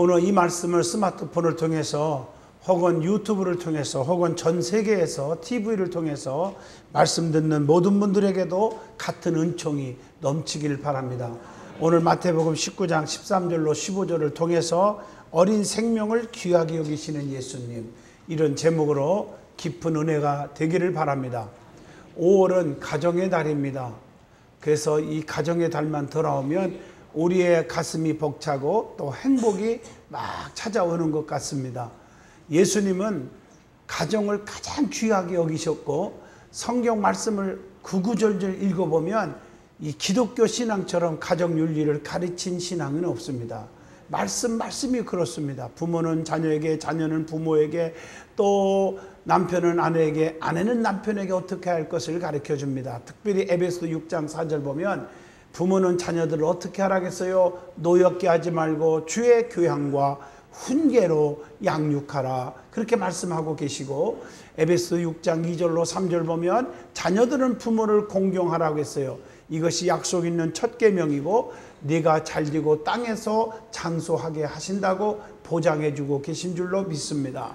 오늘 이 말씀을 스마트폰을 통해서 혹은 유튜브를 통해서 혹은 전 세계에서 TV를 통해서 말씀 듣는 모든 분들에게도 같은 은총이 넘치길 바랍니다. 오늘 마태복음 19장 13절로 15절을 통해서 어린 생명을 귀하게 여기시는 예수님, 이런 제목으로 깊은 은혜가 되기를 바랍니다. 5월은 가정의 달입니다. 그래서 이 가정의 달만 돌아오면 우리의 가슴이 벅차고 또 행복이 막 찾아오는 것 같습니다. 예수님은 가정을 가장 귀하게 여기셨고, 성경 말씀을 구구절절 읽어보면 이 기독교 신앙처럼 가정 윤리를 가르친 신앙은 없습니다. 말씀이 그렇습니다. 부모는 자녀에게, 자녀는 부모에게, 또 남편은 아내에게, 아내는 남편에게 어떻게 할 것을 가르쳐 줍니다. 특별히 에베소 6장 4절 보면 부모는 자녀들을 어떻게 하라겠어요? 노엽게 하지 말고 주의 교양과 훈계로 양육하라, 그렇게 말씀하고 계시고, 에베소 6장 2절로 3절 보면 자녀들은 부모를 공경하라고 했어요. 이것이 약속 있는 첫 계명이고 네가 잘되고 땅에서 장수하게 하신다고 보장해 주고 계신 줄로 믿습니다.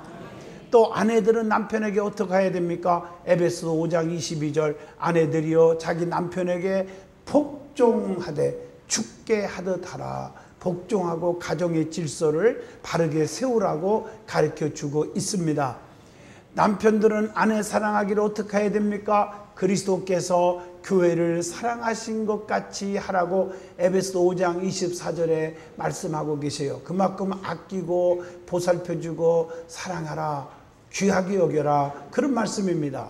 또 아내들은 남편에게 어떻게 해야 됩니까? 에베소 5장 22절 아내들이여 자기 남편에게 복종하되 죽게 하듯 하라. 복종하고 가정의 질서를 바르게 세우라고 가르쳐주고 있습니다. 남편들은 아내 사랑하기를 어떻게 해야 됩니까? 그리스도께서 교회를 사랑하신 것 같이 하라고 에베소 5장 24절에 말씀하고 계세요. 그만큼 아끼고 보살펴주고 사랑하라, 귀하게 여겨라, 그런 말씀입니다.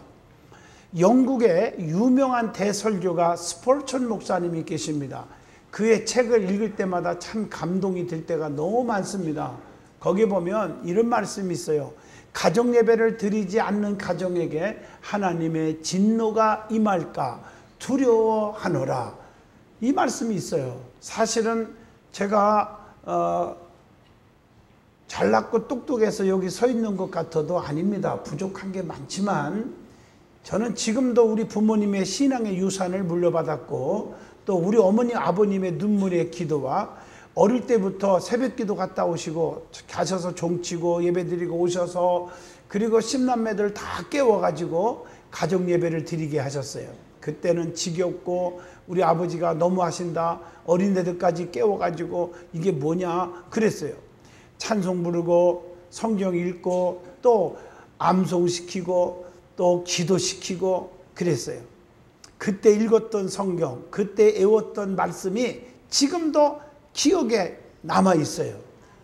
영국의 유명한 대설교가 스폴천 목사님이 계십니다. 그의 책을 읽을 때마다 참 감동이 될 때가 너무 많습니다. 거기 보면 이런 말씀이 있어요. 가정 예배를 드리지 않는 가정에게 하나님의 진노가 임할까 두려워하노라, 이 말씀이 있어요. 사실은 제가 잘났고 똑똑해서 여기 서 있는 것 같아도 아닙니다. 부족한 게 많지만 저는 지금도 우리 부모님의 신앙의 유산을 물려받았고, 또 우리 어머니 아버님의 눈물의 기도와 어릴 때부터 새벽기도 갔다 오시고 가셔서 종치고 예배드리고 오셔서, 그리고 십남매들 다 깨워가지고 가정 예배를 드리게 하셨어요. 그때는 지겹고 우리 아버지가 너무 하신다, 어린애들까지 깨워가지고 이게 뭐냐 그랬어요. 찬송 부르고 성경 읽고 또 암송시키고 또 기도시키고 그랬어요. 그때 읽었던 성경, 그때 외웠던 말씀이 지금도 기억에 남아 있어요.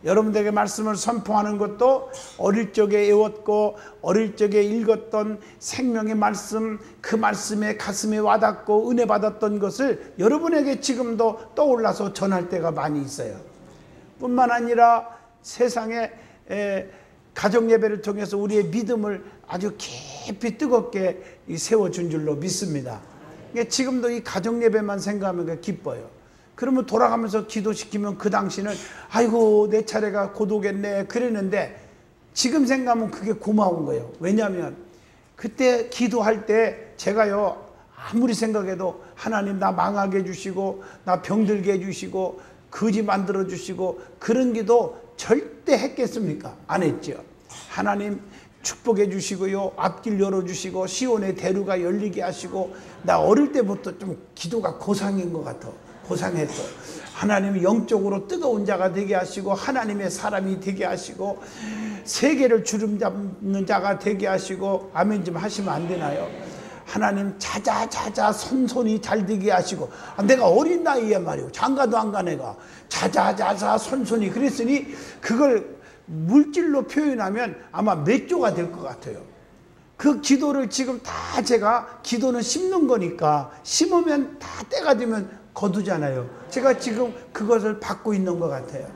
여러분들에게 말씀을 선포하는 것도 어릴 적에 외웠고 어릴 적에 읽었던 생명의 말씀, 그 말씀에 가슴에 와닿고 은혜 받았던 것을 여러분에게 지금도 떠올라서 전할 때가 많이 있어요. 뿐만 아니라 세상에 가정 예배를 통해서 우리의 믿음을 아주 깊이 뜨겁게 세워준 줄로 믿습니다. 지금도 이 가정 예배만 생각하면 기뻐요. 그러면 돌아가면서 기도시키면 그 당시는 아이고 내 차례가 곧 오겠네 그랬는데, 지금 생각하면 그게 고마운 거예요. 왜냐하면 그때 기도할 때 제가요, 아무리 생각해도 하나님 나 망하게 해주시고 나 병들게 해주시고 거지 만들어 주시고 그런 기도 절대 했겠습니까? 안 했죠. 하나님 축복해 주시고요, 앞길 열어주시고 시온의 대루가 열리게 하시고, 나 어릴 때부터 좀 기도가 고상인 것 같아. 고상했어. 하나님이 영적으로 뜨거운 자가 되게 하시고 하나님의 사람이 되게 하시고 세계를 주름잡는 자가 되게 하시고, 아멘 좀 하시면 안 되나요? 하나님 자자자자 손손이 잘 되게 하시고, 내가 어린 나이에 말이요, 장가도 안 간 애가 자자자자 손손이 그랬으니 그걸 물질로 표현하면 아마 몇 조가 될 것 같아요. 그 기도를 지금 다 제가, 기도는 심는 거니까 심으면 다 때가 되면 거두잖아요. 제가 지금 그것을 받고 있는 것 같아요.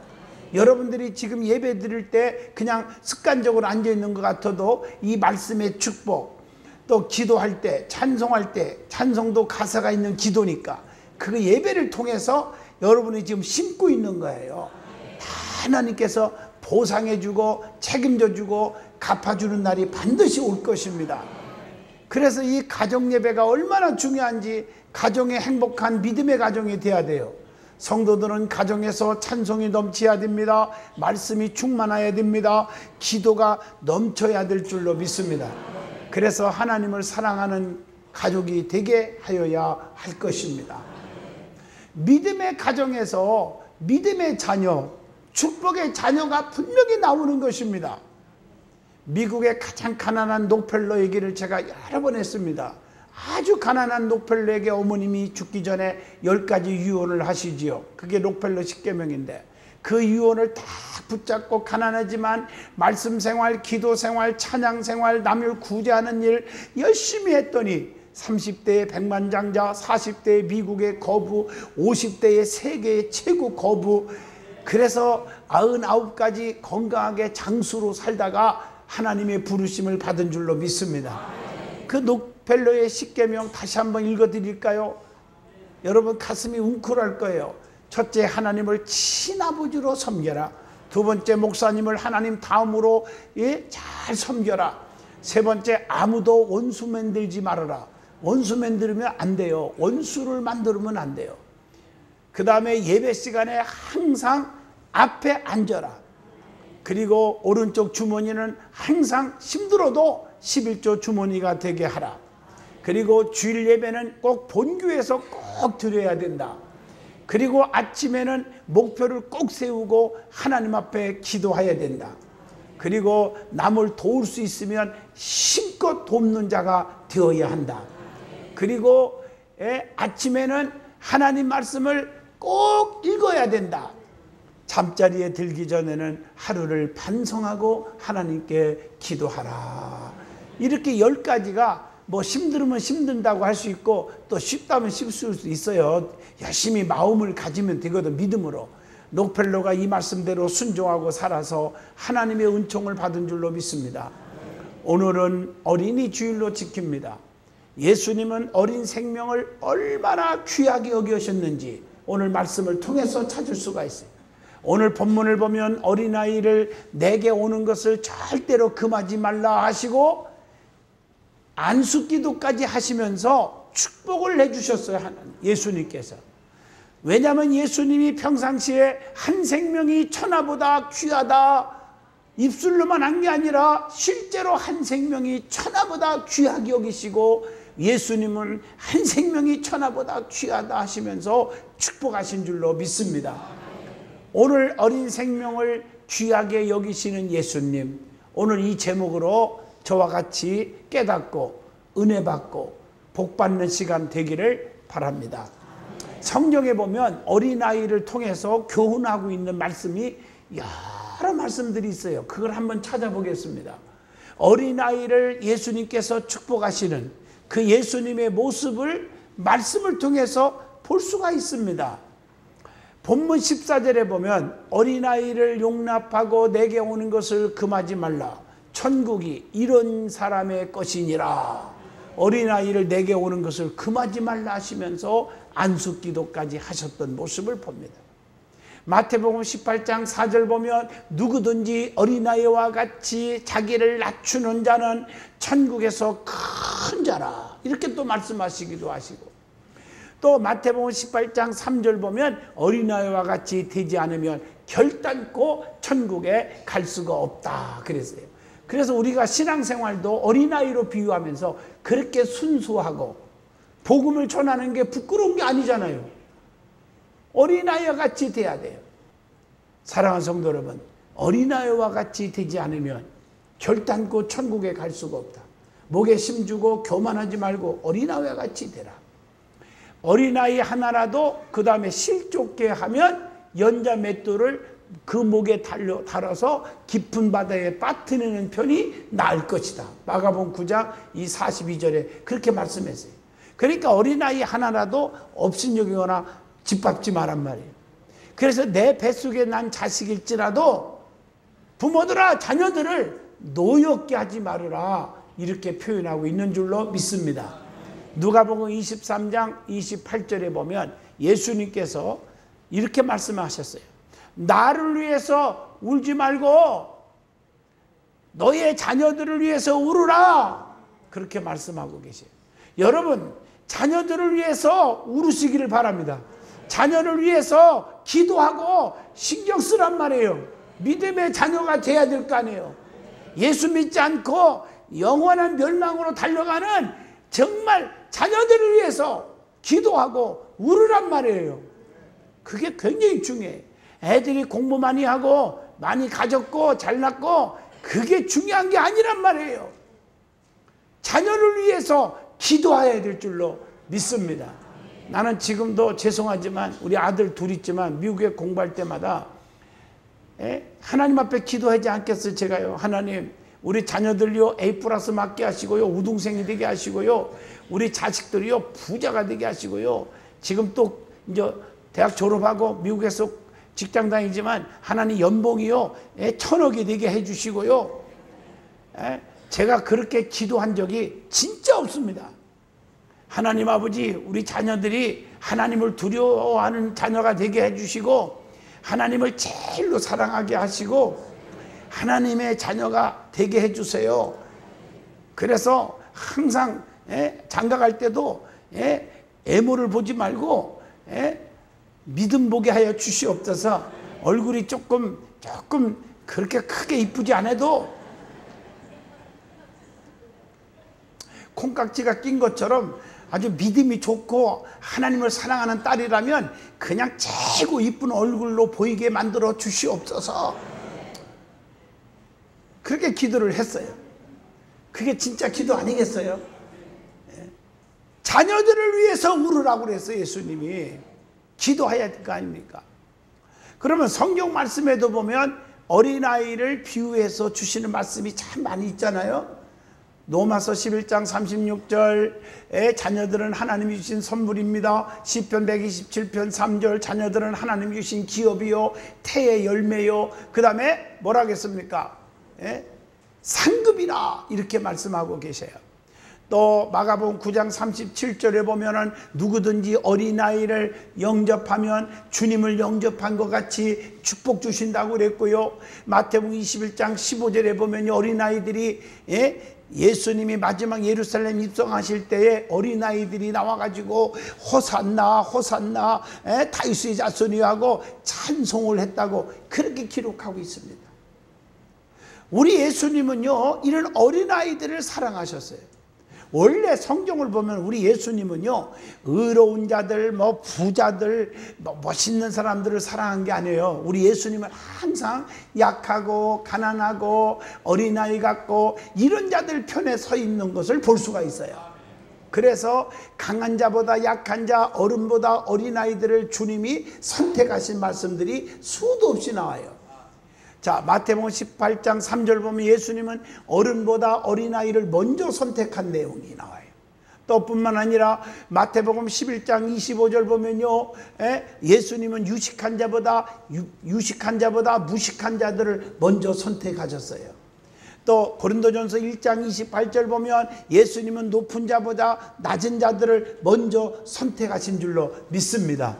여러분들이 지금 예배 드릴 때 그냥 습관적으로 앉아 있는 것 같아도 이 말씀의 축복, 또 기도할 때, 찬송할 때, 찬송도 가사가 있는 기도니까 그 예배를 통해서 여러분이 지금 심고 있는 거예요. 다 하나님께서 보상해주고 책임져주고 갚아주는 날이 반드시 올 것입니다. 그래서 이 가정 예배가 얼마나 중요한지, 가정의 행복한 믿음의 가정이 돼야 돼요. 성도들은 가정에서 찬송이 넘쳐야 됩니다. 말씀이 충만해야 됩니다. 기도가 넘쳐야 될 줄로 믿습니다. 그래서 하나님을 사랑하는 가족이 되게 하여야 할 것입니다. 믿음의 가정에서 믿음의 자녀, 축복의 자녀가 분명히 나오는 것입니다. 미국의 가장 가난한 록펠러 얘기를 제가 여러 번 했습니다. 아주 가난한 록펠러에게 어머님이 죽기 전에 10가지 유언을 하시지요. 그게 록펠러 10계명인데 그 유언을 다 붙잡고 가난하지만 말씀 생활, 기도 생활, 찬양 생활, 남을 구제하는 일 열심히 했더니 30대의 백만장자, 40대의 미국의 거부, 50대의 세계의 최고 거부, 그래서 99가지 건강하게 장수로 살다가 하나님의 부르심을 받은 줄로 믿습니다. 그 록펠러의 10계명 다시 한번 읽어드릴까요? 여러분 가슴이 웅크할 거예요. 첫째, 하나님을 친아버지로 섬겨라. 두 번째, 목사님을 하나님 다음으로 잘 섬겨라. 세 번째, 아무도 원수 만들지 말아라. 원수 만들면 안 돼요. 원수를 만들면 안 돼요. 그 다음에 예배 시간에 항상 앞에 앉아라. 그리고 오른쪽 주머니는 항상 힘들어도 11조 주머니가 되게 하라. 그리고 주일 예배는 꼭 본교에서 꼭 드려야 된다. 그리고 아침에는 목표를 꼭 세우고 하나님 앞에 기도해야 된다. 그리고 남을 도울 수 있으면 힘껏 돕는 자가 되어야 한다. 그리고 아침에는 하나님 말씀을 꼭 읽어야 된다. 잠자리에 들기 전에는 하루를 반성하고 하나님께 기도하라. 이렇게 10가지가 뭐 힘들으면 힘든다고 할 수 있고 또 쉽다면 쉽을 수 있어요. 열심히 마음을 가지면 되거든. 믿음으로. 록펠러가 이 말씀대로 순종하고 살아서 하나님의 은총을 받은 줄로 믿습니다. 오늘은 어린이 주일로 지킵니다. 예수님은 어린 생명을 얼마나 귀하게 여기셨는지 오늘 말씀을 통해서 찾을 수가 있어요. 오늘 본문을 보면 어린아이를 내게 오는 것을 절대로 금하지 말라 하시고 안수기도까지 하시면서 축복을 해주셨어요. 하나님, 예수님께서. 왜냐하면 예수님이 평상시에 한 생명이 천하보다 귀하다 입술로만 한 게 아니라 실제로 한 생명이 천하보다 귀하게 여기시고 예수님은 한 생명이 천하보다 귀하다 하시면서 축복하신 줄로 믿습니다. 오늘 어린 생명을 귀하게 여기시는 예수님, 오늘 이 제목으로 저와 같이 깨닫고 은혜 받고 복 받는 시간 되기를 바랍니다. 성경에 보면 어린아이를 통해서 교훈하고 있는 말씀이 여러 말씀들이 있어요. 그걸 한번 찾아보겠습니다. 어린아이를 예수님께서 축복하시는 그 예수님의 모습을 말씀을 통해서 볼 수가 있습니다. 본문 14절에 보면 어린아이를 용납하고 내게 오는 것을 금하지 말라. 천국이 이런 사람의 것이니라. 어린아이를 내게 오는 것을 금하지 말라 하시면서 안수기도까지 하셨던 모습을 봅니다. 마태복음 18장 4절 보면 누구든지 어린아이와 같이 자기를 낮추는 자는 천국에서 큰 자라. 이렇게 또 말씀하시기도 하시고, 또 마태복음 18장 3절 보면 어린아이와 같이 되지 않으면 결단코 천국에 갈 수가 없다 그랬어요. 그래서 우리가 신앙생활도 어린아이로 비유하면서 그렇게 순수하고 복음을 전하는 게 부끄러운 게 아니잖아요. 어린아이와 같이 돼야 돼요. 사랑하는 성도 여러분, 어린아이와 같이 되지 않으면 결단코 천국에 갈 수가 없다. 목에 힘주고 교만하지 말고 어린아이와 같이 되라. 어린아이 하나라도 그 다음에 실족게 하면 연자 맷돌을 그 목에 달아서 깊은 바다에 빠뜨리는 편이 나을 것이다. 마가복음 9장 42절에 그렇게 말씀했어요. 그러니까 어린아이 하나라도 없인 여기거나 짓밟지 말란 말이에요. 그래서 내 뱃속에 난 자식일지라도 부모들아 자녀들을 노엽게 하지 말으라 이렇게 표현하고 있는 줄로 믿습니다. 누가복음 23장 28절에 보면 예수님께서 이렇게 말씀하셨어요. 나를 위해서 울지 말고 너의 자녀들을 위해서 울으라. 그렇게 말씀하고 계세요. 여러분, 자녀들을 위해서 울으시기를 바랍니다. 자녀를 위해서 기도하고 신경 쓰란 말이에요. 믿음의 자녀가 돼야 될 거 아니에요. 예수 믿지 않고 영원한 멸망으로 달려가는 정말 자녀들을 위해서 기도하고 울으란 말이에요. 그게 굉장히 중요해요. 애들이 공부 많이 하고 많이 가졌고 잘났고 그게 중요한 게 아니란 말이에요. 자녀를 위해서 기도해야 될 줄로 믿습니다. 나는 지금도 죄송하지만 우리 아들 둘 있지만 미국에 공부할 때마다 하나님 앞에 기도하지 않겠어요? 제가요. 하나님 우리 자녀들요 A+ 맞게 하시고요, 우등생이 되게 하시고요, 우리 자식들이요 부자가 되게 하시고요, 지금 또 이제 대학 졸업하고 미국에서 직장 다니지만 하나님 연봉이요 1,000억이 되게 해주시고요. 제가 그렇게 기도한 적이 진짜 없습니다. 하나님 아버지 우리 자녀들이 하나님을 두려워하는 자녀가 되게 해주시고 하나님을 제일로 사랑하게 하시고 하나님의 자녀가 되게 해주세요. 그래서 항상 장가 갈 때도 애모를 보지 말고 믿음 보게 하여 주시옵소서. 얼굴이 조금 그렇게 크게 이쁘지 않아도 콩깍지가 낀 것처럼 아주 믿음이 좋고 하나님을 사랑하는 딸이라면 그냥 최고 이쁜 얼굴로 보이게 만들어 주시옵소서. 그렇게 기도를 했어요. 그게 진짜 기도 아니겠어요? 자녀들을 위해서 울으라고 그랬어요. 예수님이 기도해야 될 거 아닙니까? 그러면 성경 말씀에도 보면 어린아이를 비유해서 주시는 말씀이 참 많이 있잖아요. 로마서 11장 36절에 자녀들은 하나님이 주신 선물입니다. 시편 127편 3절 자녀들은 하나님이 주신 기업이요 태의 열매요. 그 다음에 뭐라 하겠습니까? 상급이라 이렇게 말씀하고 계세요. 또 마가복음 9장 37절에 보면은 누구든지 어린아이를 영접하면 주님을 영접한 것 같이 축복 주신다고 그랬고요. 마태복음 21장 15절에 보면 어린아이들이 예수님이 마지막 예루살렘 입성하실 때에 어린아이들이 나와가지고 호산나 호산나 다윗의 자손이 하고 찬송을 했다고 그렇게 기록하고 있습니다. 우리 예수님은요 이런 어린아이들을 사랑하셨어요. 원래 성경을 보면 우리 예수님은요 의로운 자들, 부자들, 멋있는 사람들을 사랑한 게 아니에요. 우리 예수님은 항상 약하고 가난하고 어린아이 같고 이런 자들 편에 서 있는 것을 볼 수가 있어요. 그래서 강한 자보다 약한 자, 어른보다 어린아이들을 주님이 선택하신 말씀들이 수도 없이 나와요. 자, 마태복음 18장 3절 보면 예수님은 어른보다 어린아이를 먼저 선택한 내용이 나와요. 또 뿐만 아니라 마태복음 11장 25절 보면요 예수님은 유식한 자보다 무식한 자들을 먼저 선택하셨어요. 또 고린도전서 1장 28절 보면 예수님은 높은 자보다 낮은 자들을 먼저 선택하신 줄로 믿습니다.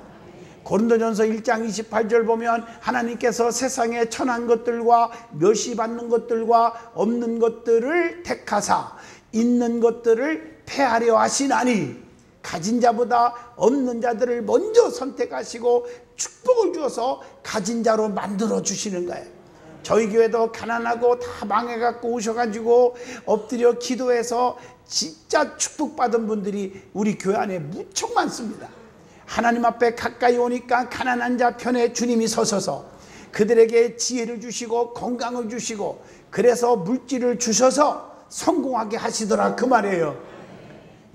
고린도전서 1장 28절 보면 하나님께서 세상에 천한 것들과 멸시받는 것들과 없는 것들을 택하사 있는 것들을 폐하려 하시나니 가진 자보다 없는 자들을 먼저 선택하시고 축복을 주어서 가진 자로 만들어 주시는 거예요. 저희 교회도 가난하고 다 망해갖고 오셔가지고 엎드려 기도해서 진짜 축복받은 분들이 우리 교회 안에 무척 많습니다. 하나님 앞에 가까이 오니까 가난한 자 편에 주님이 서셔서 그들에게 지혜를 주시고 건강을 주시고 그래서 물질을 주셔서 성공하게 하시더라 그 말이에요.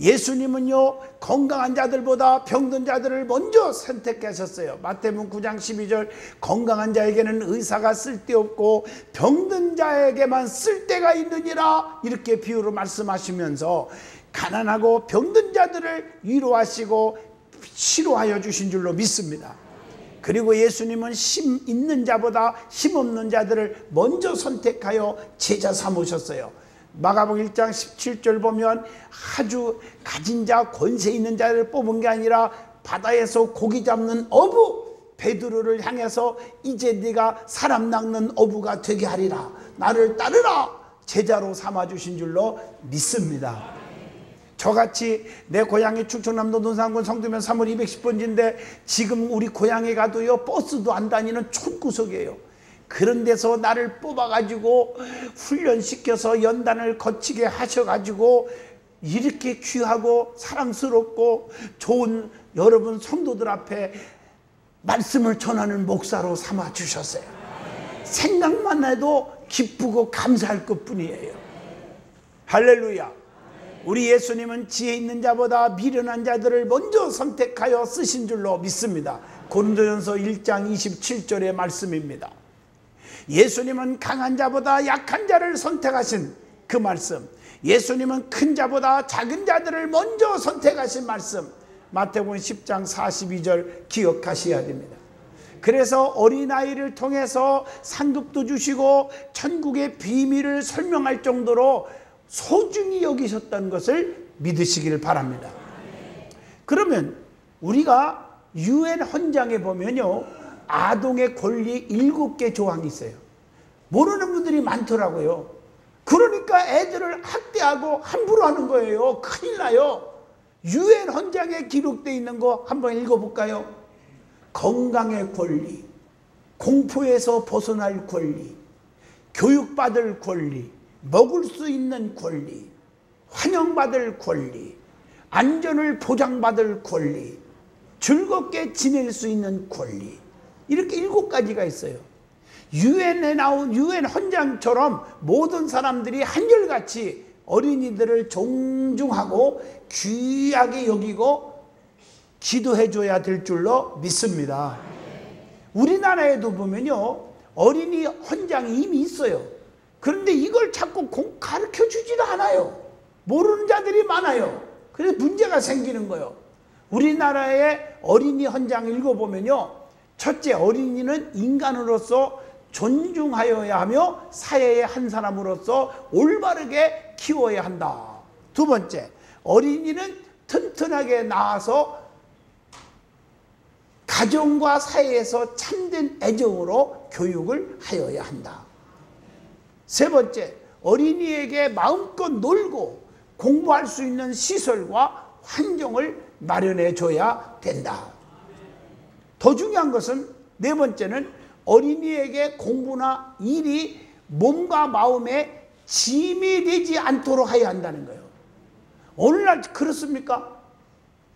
예수님은요 건강한 자들보다 병든 자들을 먼저 선택하셨어요. 마태복음 9장 12절 건강한 자에게는 의사가 쓸데없고 병든 자에게만 쓸데가 있느니라 이렇게 비유로 말씀하시면서 가난하고 병든 자들을 위로하시고 치료하여 주신 줄로 믿습니다. 그리고 예수님은 힘 있는 자보다 힘 없는 자들을 먼저 선택하여 제자 삼으셨어요. 마가복음 1장 17절 보면 아주 가진 자 권세 있는 자를 뽑은 게 아니라 바다에서 고기 잡는 어부 베드로를 향해서 이제 네가 사람 낚는 어부가 되게 하리라 나를 따르라 제자로 삼아주신 줄로 믿습니다. 저같이 내 고향이 충청남도 논산군 성두면 3월 210번지인데 지금 우리 고향에 가도요 버스도 안 다니는 촌구석이에요. 그런 데서 나를 뽑아가지고 훈련시켜서 연단을 거치게 하셔가지고 이렇게 귀하고 사랑스럽고 좋은 여러분 성도들 앞에 말씀을 전하는 목사로 삼아 주셨어요. 생각만 해도 기쁘고 감사할 것뿐이에요. 할렐루야. 우리 예수님은 지혜 있는 자보다 미련한 자들을 먼저 선택하여 쓰신 줄로 믿습니다. 고린도전서 1장 27절의 말씀입니다. 예수님은 강한 자보다 약한 자를 선택하신 그 말씀, 예수님은 큰 자보다 작은 자들을 먼저 선택하신 말씀, 마태복음 10장 42절 기억하셔야 됩니다. 그래서 어린아이를 통해서 상급도 주시고 천국의 비밀을 설명할 정도로 소중히 여기셨던 것을 믿으시기를 바랍니다. 그러면 우리가 유엔 헌장에 보면요 아동의 권리 7개 조항이 있어요. 모르는 분들이 많더라고요. 그러니까 애들을 학대하고 함부로 하는 거예요. 큰일 나요. 유엔 헌장에 기록되어 있는 거 한번 읽어볼까요? 건강의 권리, 공포에서 벗어날 권리, 교육받을 권리, 먹을 수 있는 권리, 환영받을 권리, 안전을 보장받을 권리, 즐겁게 지낼 수 있는 권리, 이렇게 7가지가 있어요. 유엔에 나온 유엔 헌장처럼 모든 사람들이 한결같이 어린이들을 존중하고 귀하게 여기고 기도해 줘야 될 줄로 믿습니다. 우리나라에도 보면요 어린이 헌장이 이미 있어요. 그런데 이걸 자꾸 가르쳐 주지도 않아요. 모르는 자들이 많아요. 그래서 문제가 생기는 거예요. 우리나라의 어린이 헌장 읽어보면요 첫째, 어린이는 인간으로서 존중하여야 하며 사회의 한 사람으로서 올바르게 키워야 한다. 두 번째, 어린이는 튼튼하게 낳아서 가정과 사회에서 참된 애정으로 교육을 하여야 한다. 세 번째, 어린이에게 마음껏 놀고 공부할 수 있는 시설과 환경을 마련해 줘야 된다. 더 중요한 것은 네 번째는 어린이에게 공부나 일이 몸과 마음에 짐이 되지 않도록 해야 한다는 거예요. 오늘날 그렇습니까?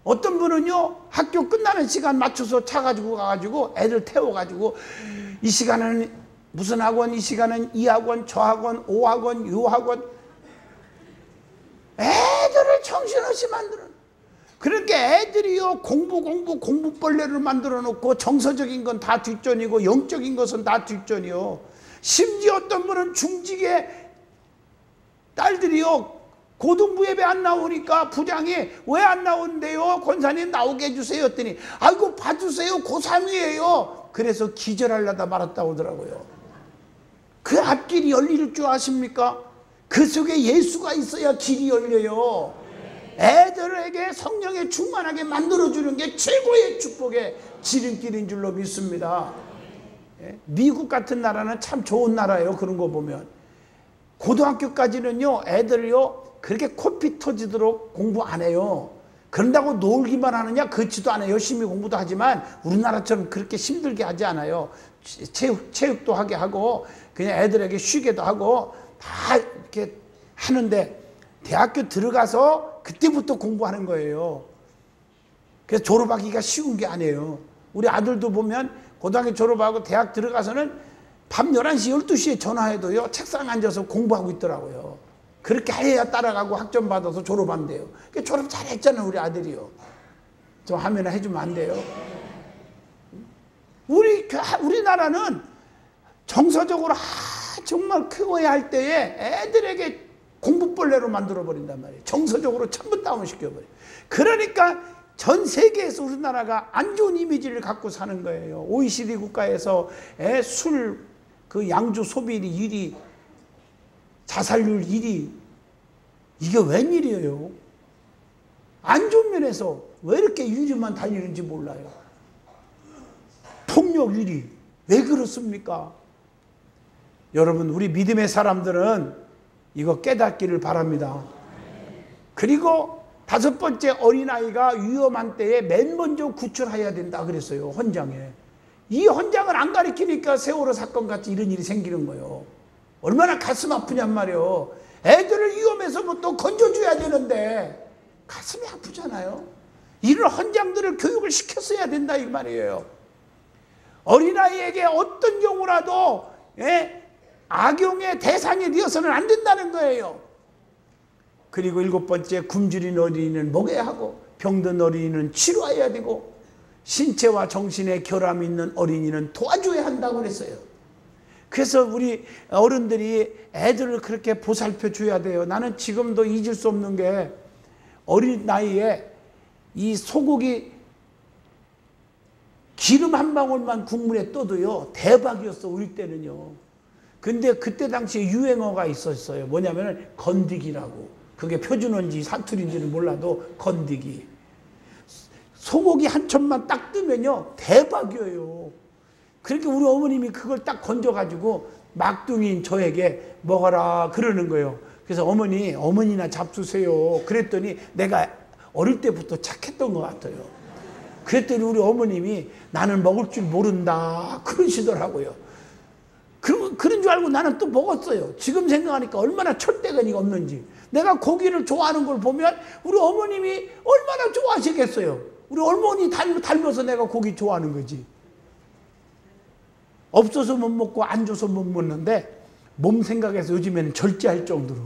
어떤 분은요 학교 끝나는 시간 맞춰서 차 가지고 가가지고 애들 태워가지고 이 시간은 무슨 학원, 이 시간은 이 학원, 저 학원, 오 학원, 유 학원, 애들을 정신없이 만드는. 그러니까 애들이요 공부벌레를 만들어 놓고 정서적인 건 다 뒷전이고 영적인 것은 다 뒷전이요. 심지어 어떤 분은 중직의 딸들이요 고등부 예배 안 나오니까 부장이 왜 안 나오는데요? 권사님 나오게 해주세요 했더니 아이고 봐주세요 고3이에요 그래서 기절하려다 말았다고 하더라고요. 그 앞길이 열릴 줄 아십니까? 그 속에 예수가 있어야 길이 열려요. 애들에게 성령에 충만하게 만들어주는 게 최고의 축복의 지름길인 줄로 믿습니다. 미국 같은 나라는 참 좋은 나라예요. 그런 거 보면 고등학교까지는요 애들요 그렇게 코피 터지도록 공부 안 해요. 그런다고 놀기만 하느냐? 그렇지도 않아요. 열심히 공부도 하지만 우리나라처럼 그렇게 힘들게 하지 않아요. 체육도 하게 하고 그냥 애들에게 쉬게도 하고 다 이렇게 하는데 대학교 들어가서 그때부터 공부하는 거예요. 그래서 졸업하기가 쉬운 게 아니에요. 우리 아들도 보면 고등학교 졸업하고 대학 들어가서는 밤 11시 12시에 전화해도요 책상 앉아서 공부하고 있더라고요. 그렇게 해야 따라가고 학점 받아서 졸업한대요. 그러니까 졸업 잘했잖아요 우리 아들이요. 좀 하면 해주면 안 돼요? 우리나라는 정서적으로 정말 키워야 할 때에 애들에게 공부벌레로 만들어버린단 말이에요. 정서적으로 전부 다운시켜버려요. 그러니까 전 세계에서 우리나라가 안 좋은 이미지를 갖고 사는 거예요. OECD 국가에서 술, 그 양주 소비율이 1위, 자살률 1위. 이게 웬일이에요? 안 좋은 면에서 왜 이렇게 1위만 달리는지 몰라요. 폭력 1위. 왜 그렇습니까? 여러분 우리 믿음의 사람들은 이거 깨닫기를 바랍니다. 그리고 5번째, 어린아이가 위험한 때에 맨 먼저 구출해야 된다 그랬어요. 헌장에. 이 헌장을 안 가르치니까 세월호 사건 같이 이런 일이 생기는 거예요. 얼마나 가슴 아프냔 말이에요. 애들을 위험해서부터 건져줘야 되는데 가슴이 아프잖아요. 이런 헌장들을 교육을 시켰어야 된다 이 말이에요. 어린아이에게 어떤 경우라도 악용의 대상이 되어서는 안 된다는 거예요. 그리고 7번째, 굶주린 어린이는 먹여야 하고 병든 어린이는 치료해야 되고 신체와 정신에 결함이 있는 어린이는 도와줘야 한다고 그랬어요. 그래서 우리 어른들이 애들을 그렇게 보살펴 줘야 돼요. 나는 지금도 잊을 수 없는 게 어린 나이에 이 소고기 기름 한 방울만 국물에 떠도요 대박이었어 우리 때는요. 근데 그때 당시에 유행어가 있었어요. 뭐냐면 건디기라고. 그게 표준어인지 사투리인지는 몰라도 건디기. 소고기 한 첩만 딱 뜨면요 대박이에요. 그러니까 우리 어머님이 그걸 딱 건져가지고 막둥이인 저에게 먹어라 그러는 거예요. 그래서 어머니나 잡수세요. 그랬더니 내가 어릴 때부터 착했던 것 같아요. 그랬더니 우리 어머님이 나는 먹을 줄 모른다 그러시더라고요. 그런 줄 알고 나는 또 먹었어요. 지금 생각하니까 얼마나 철대가니가 없는지. 내가 고기를 좋아하는 걸 보면 우리 어머님이 얼마나 좋아하시겠어요. 우리 어머니 닮아서 내가 고기 좋아하는 거지. 없어서 못 먹고 안 줘서 못 먹는데 몸 생각해서 요즘에는 절제할 정도로.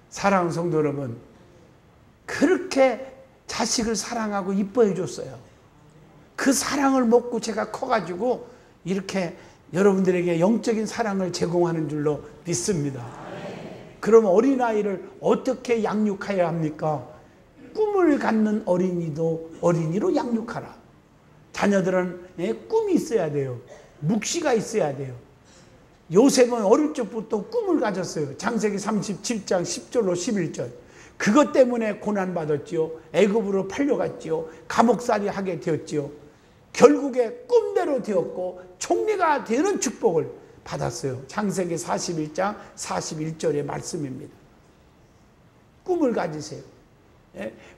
사랑하는 성도 여러분, 그렇게 자식을 사랑하고 이뻐해 줬어요. 그 사랑을 먹고 제가 커가지고 이렇게 여러분들에게 영적인 사랑을 제공하는 줄로 믿습니다. 그럼 어린아이를 어떻게 양육해야 합니까? 꿈을 갖는 어린이도 어린이로 양육하라. 자녀들은 꿈이 있어야 돼요. 묵시가 있어야 돼요. 요셉은 어릴 적부터 꿈을 가졌어요. 창세기 37장 10절로 11절. 그것 때문에 고난받았지요. 애굽으로 팔려갔지요. 감옥살이 하게 되었지요. 결국에 꿈대로 되었고 총리가 되는 축복을 받았어요. 창세기 41장 41절의 말씀입니다. 꿈을 가지세요.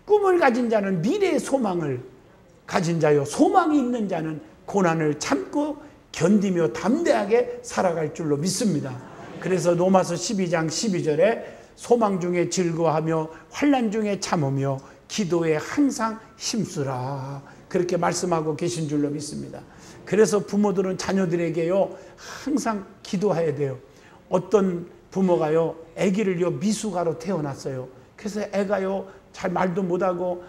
꿈을 가진 자는 미래의 소망을 가진 자요. 소망이 있는 자는 고난을 참고 견디며 담대하게 살아갈 줄로 믿습니다. 그래서 로마서 12장 12절에 소망 중에 즐거워하며 환난 중에 참으며 기도에 항상 힘쓰라. 그렇게 말씀하고 계신 줄로 믿습니다. 그래서 부모들은 자녀들에게요 항상 기도해야 돼요. 어떤 부모가요 아기를요 미숙아로 태어났어요. 그래서 애가요 잘 말도 못하고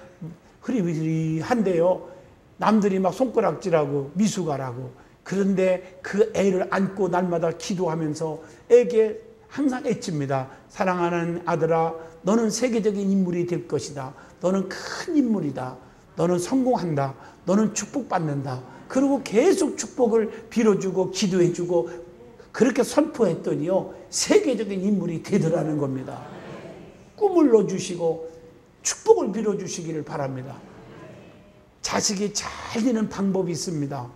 흐리흐리한데요 남들이 막 손가락질하고 미숙아라고. 그런데 그 애를 안고 날마다 기도하면서 애에게 항상 애칩니다. 사랑하는 아들아, 너는 세계적인 인물이 될 것이다. 너는 큰 인물이다. 너는 성공한다. 너는 축복받는다. 그리고 계속 축복을 빌어주고 기도해주고 그렇게 선포했더니요 세계적인 인물이 되더라는 겁니다. 꿈을 넣어주시고 축복을 빌어주시기를 바랍니다. 자식이 잘 되는 방법이 있습니다.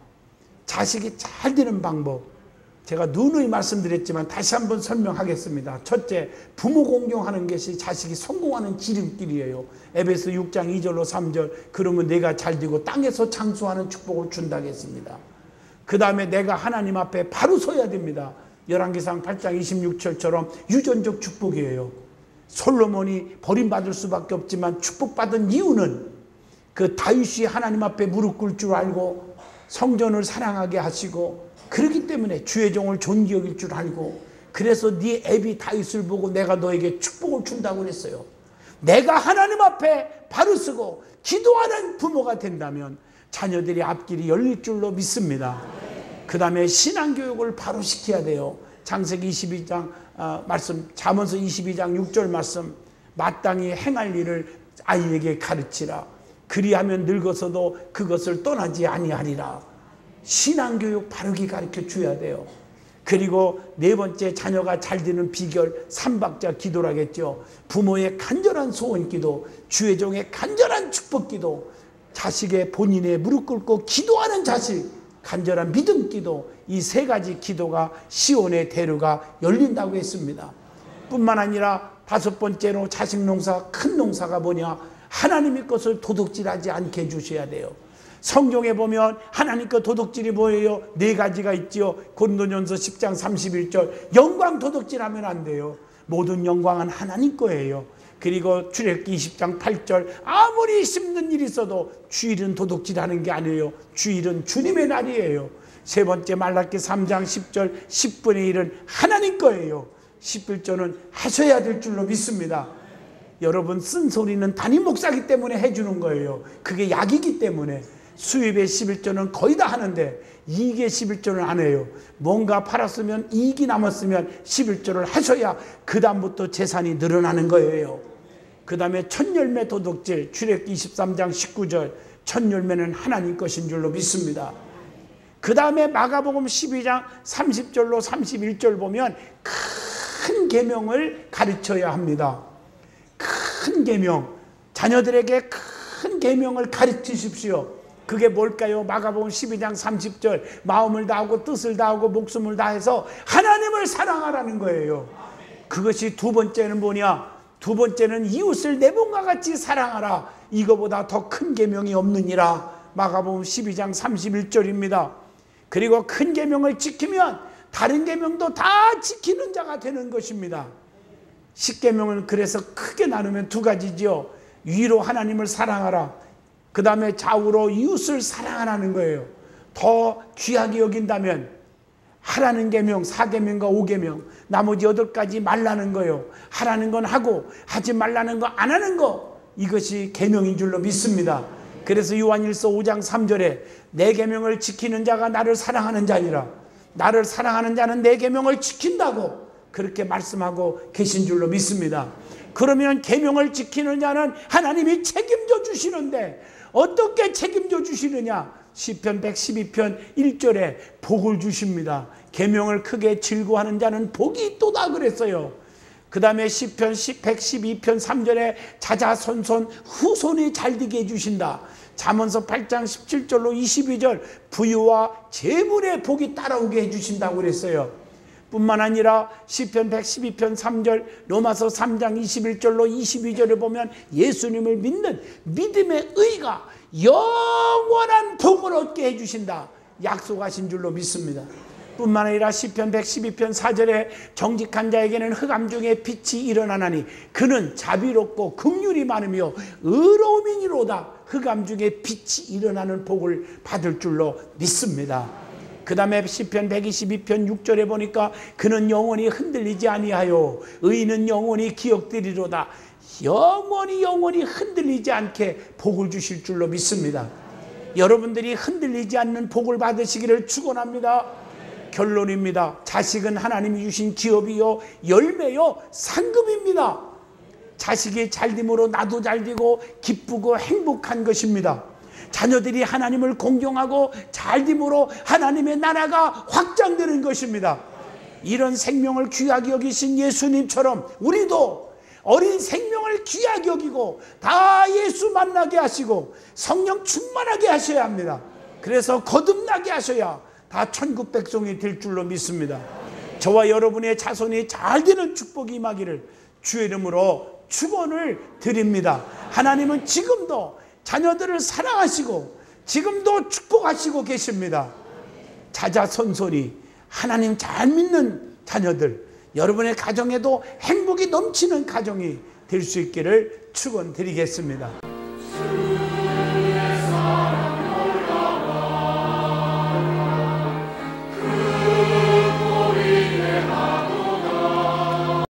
자식이 잘 되는 방법 제가 누누이 말씀드렸지만 다시 한번 설명하겠습니다. 첫째, 부모 공경하는 것이 자식이 성공하는 지름길이에요. 에베소 6장 2절로 3절. 그러면 내가 잘 되고 땅에서 장수하는 축복을 준다고 했습니다. 그 다음에 내가 하나님 앞에 바로 서야 됩니다. 열왕기상 8장 26절처럼 유전적 축복이에요. 솔로몬이 버림받을 수밖에 없지만 축복받은 이유는 그 다윗이 하나님 앞에 무릎 꿇을 줄 알고 성전을 사랑하게 하시고 그렇기 때문에 주의 종을 존귀 여길 줄 알고 그래서 네 애비 다윗을 보고 내가 너에게 축복을 준다고 그랬어요. 내가 하나님 앞에 바로 서고 기도하는 부모가 된다면 자녀들이 앞길이 열릴 줄로 믿습니다. 그 다음에 신앙교육을 바로 시켜야 돼요. 창세기 22장 말씀, 잠언서 22장 6절 말씀, 마땅히 행할 일을 아이에게 가르치라. 그리하면 늙어서도 그것을 떠나지 아니하리라. 신앙교육 바르게 가르쳐 줘야 돼요. 그리고 네 번째, 자녀가 잘 되는 비결, 삼박자 기도라겠죠. 부모의 간절한 소원 기도, 주의 종의 간절한 축복 기도, 자식의 본인의 무릎 꿇고 기도하는 자식, 간절한 믿음 기도, 이 세 가지 기도가 시온의 대로가 열린다고 했습니다. 뿐만 아니라 다섯 번째로 자식 농사, 큰 농사가 뭐냐? 하나님의 것을 도둑질하지 않게 해주셔야 돼요. 성경에 보면 하나님 것 도둑질이 뭐예요? 네 가지가 있지요. 고린도전서 10장 31절 영광 도둑질하면 안 돼요. 모든 영광은 하나님 거예요. 그리고 출애굽기 20장 8절 아무리 힘든 일이 있어도 주일은 도둑질하는 게 아니에요. 주일은 주님의 날이에요. 세 번째 말라기 3장 10절 10분의 1은 하나님 거예요. 11조는 하셔야 될 줄로 믿습니다. 여러분 쓴소리는 담임 목사기 때문에 해주는 거예요. 그게 약이기 때문에. 수입의 11조는 거의 다 하는데 이익의 11조는 안 해요. 뭔가 팔았으면 이익이 남았으면 11조를 하셔야 그 다음부터 재산이 늘어나는 거예요. 그 다음에 첫 열매 도둑질 출애굽기 23장 19절 첫 열매는 하나님 것인 줄로 믿습니다. 그 다음에 마가복음 12장 30절로 31절 보면 큰 계명을 가르쳐야 합니다. 큰 계명, 자녀들에게 큰 계명을 가르치십시오. 그게 뭘까요? 마가복음 12장 30절 마음을 다하고 뜻을 다하고 목숨을 다해서 하나님을 사랑하라는 거예요. 그것이 두 번째는 뭐냐? 두 번째는 이웃을 내 몸과 같이 사랑하라. 이거보다 더 큰 계명이 없느니라. 마가복음 12장 31절입니다. 그리고 큰 계명을 지키면 다른 계명도 다 지키는 자가 되는 것입니다. 십계명은 그래서 크게 나누면 두 가지지요. 위로 하나님을 사랑하라. 그 다음에 좌우로 이웃을 사랑하라는 거예요. 더 귀하게 여긴다면 하라는 계명 4계명과 5계명 나머지 8가지 말라는 거예요. 하라는 건 하고 하지 말라는 거 안 하는 거, 이것이 계명인 줄로 믿습니다. 그래서 요한일서 5장 3절에 내 계명을 지키는 자가 나를 사랑하는 자니라. 나를 사랑하는 자는 내 계명을 지킨다고 그렇게 말씀하고 계신 줄로 믿습니다. 그러면 계명을 지키는 자는 하나님이 책임져 주시는데 어떻게 책임져 주시느냐? 시편 112편 1절에 복을 주십니다. 계명을 크게 즐거워하는 자는 복이 있도다 그랬어요. 그 다음에 시편 112편 3절에 자자손손 후손이 잘되게 해주신다. 잠언서 8장 17절로 22절 부유와 재물의 복이 따라오게 해주신다고 그랬어요. 뿐만 아니라 시편 112편 3절 로마서 3장 21절로 22절에 보면 예수님을 믿는 믿음의 의가 영원한 복을 얻게 해주신다 약속하신 줄로 믿습니다. 뿐만 아니라 시편 112편 4절에 정직한 자에게는 흑암 중에 빛이 일어나나니 그는 자비롭고 긍휼이 많으며 의로움이니로다. 흑암 중에 빛이 일어나는 복을 받을 줄로 믿습니다. 그 다음에 시편 122편 6절에 보니까 그는 영원히 흔들리지 아니하여 의인은 영원히 기억되리로다. 영원히 흔들리지 않게 복을 주실 줄로 믿습니다. 여러분들이 흔들리지 않는 복을 받으시기를 축원합니다. 결론입니다. 자식은 하나님이 주신 기업이요 열매요 상급입니다. 자식이 잘됨으로 나도 잘되고 기쁘고 행복한 것입니다. 자녀들이 하나님을 공경하고 잘됨으로 하나님의 나라가 확장되는 것입니다. 이런 생명을 귀하게 여기신 예수님처럼 우리도 어린 생명을 귀하게 여기고 다 예수 만나게 하시고 성령 충만하게 하셔야 합니다. 그래서 거듭나게 하셔야 다 천국 백성이 될 줄로 믿습니다. 저와 여러분의 자손이 잘 되는 축복이 임하기를 주의 이름으로 축원을 드립니다. 하나님은 지금도 자녀들을 사랑하시고 지금도 축복하시고 계십니다. 자자손손이 하나님 잘 믿는 자녀들, 여러분의 가정에도 행복이 넘치는 가정이 될 수 있기를 축원드리겠습니다.